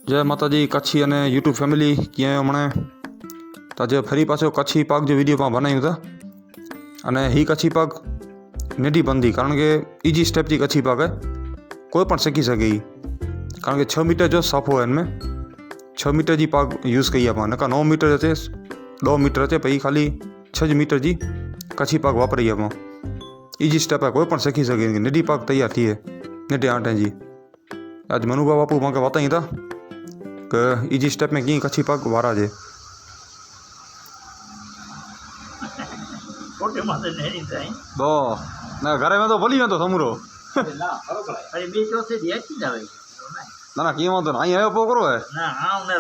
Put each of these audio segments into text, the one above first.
જય માતાજી કચ્છી અને યુટ્યુબ ફેમિલી ક્યાંય હમણે તો આજે ફરી પાછો કચ્છી પાક જે વિડીયોમાં બનાવ્યું હતા અને એ કચ્છી પાક નથી બનતી કારણ કે ઇઝી સ્ટેપથી કચ્છી પાક કોઈ પણ શીખી શકે કારણ કે 6 મીટર જો સાફો હોય એનमें 6 मीटर जी पाक यूज़ कई आहे नका 9 मीटर अचे 2 मीटर अचे पर खाली 6 मीटर जी कच्छी पाक वापरी आहे इजी स्टेप है कोई पण सीखी सके निडी पाक तैयार थी है निडे आटे जी आज मनुभा बापू मूंखे बताई था कि इजी स्टेप में कीअं कच्छी पाक वारा जे दो ना घरे में तो भली वेंदो समूरो अरे बे चौथे दी अची जावे ना ना कीअं वांदो न आई आयो पोकरो है ना हाँ उन्हें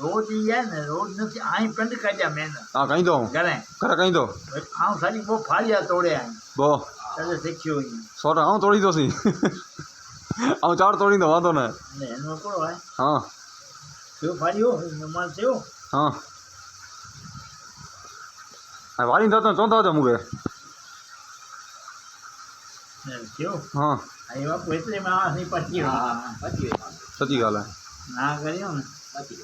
रोज ही है ना रोज नहीं आई पिंड कजा मैंने हाँ कहीं दो घरे घरे कहीं दो हाँ सारी वो फाड़िया तोड़े आई बो तले सीखियो ही सोटा हाँ तोड़ी दो सी हाँ 4 तोड़ी दो वांदो न ने एनो कोड़ो है हाँ क्यों फाड़ियो नमाज थियो हाँ वारी था तो चौथा था मुझे ने थियो हाँ आई बापू इतने में आ नहीं पची पची सच्ची गाल है ना करियो ने पची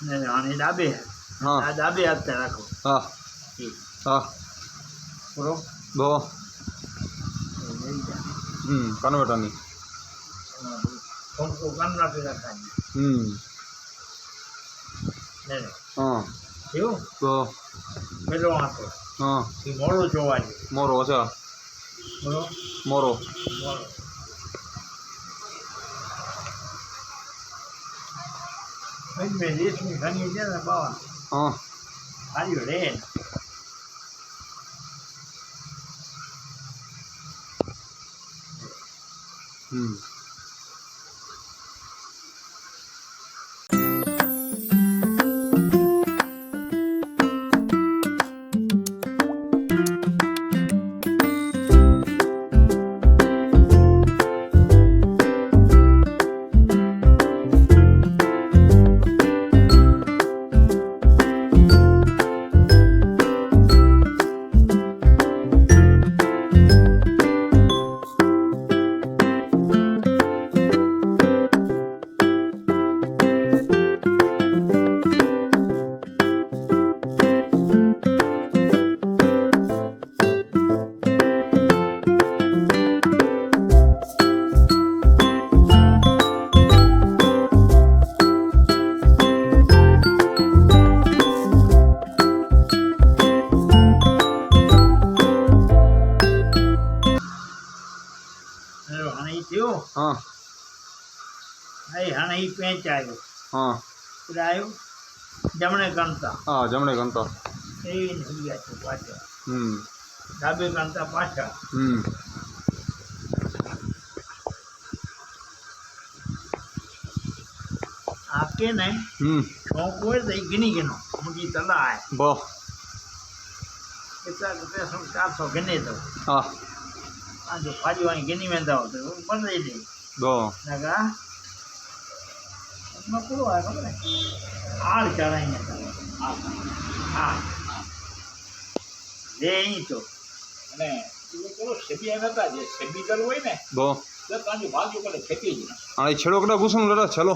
ने आने डाबे हाँ डाबे हाथ रखो हाँ ठीक हाँ पूरो दो कन्वर्टर नहीं हमको करना पे रखा ने हाँ थियो तो पेलो हाथ हाँ ये मोड़ो जोवा जे मोरो अच्छा बोलो मोरो मोड़ो में रेशमी घनी है ना बाबा हाँ हारी रे हाँ आई हाणे ही पेंच आयो हाँ आयो जमणे कंता हाँ जमणे गंता ए नहीं आयो पाछा डाबे कंता पाछा आके नहीं छोको है गिनी गिनो मुझी तला है बो कितना पैसों 400 गिने तो हाँ आज फाड़ी वाली गिनी में दो तो बन रही थी दो लगा मैं पूरा है खबर है आड़ चढ़ाएंगे हाँ ले ही तो અને એ પેલો શેબી આવ્યા હતા જે શેબી દલ હોય ને दो તો તાંજો ભાગ્યો કરે ખેતી જ हाँ ये छेड़ो कड़ा घुसन लड़ा चलो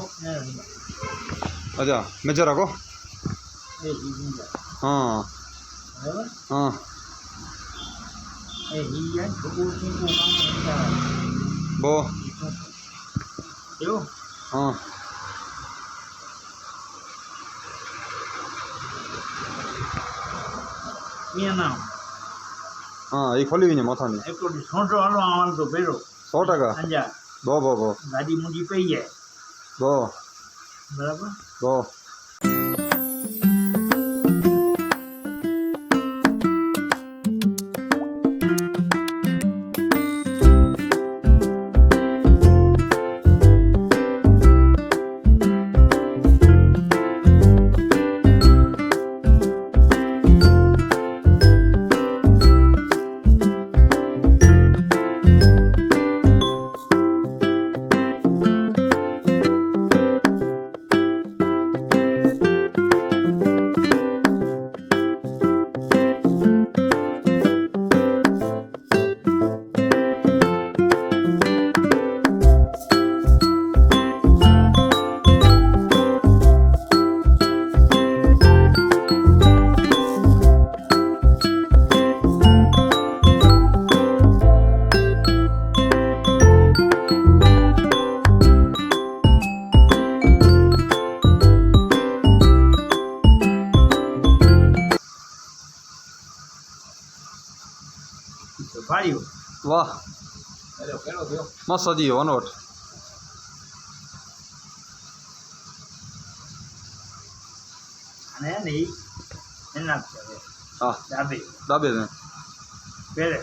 अच्छा मेजर रखो ये ही हाँ बराबर हाँ ये ही है छोटू सिंह को काम बो क्यों हाँ ये नाम हाँ ये खोली हुई है माथा नहीं एक तो छोटो हलो आवाज तो बेरो 100% अंजा बो बो बो गाड़ी मुझी पे ही है बो बराबर बो ફાડ્યું વાહ અરે કેળો થયો મસ્ત હજી વનવટ અને એને ઈ એના હા ડાબે ડાબે ને પહેરે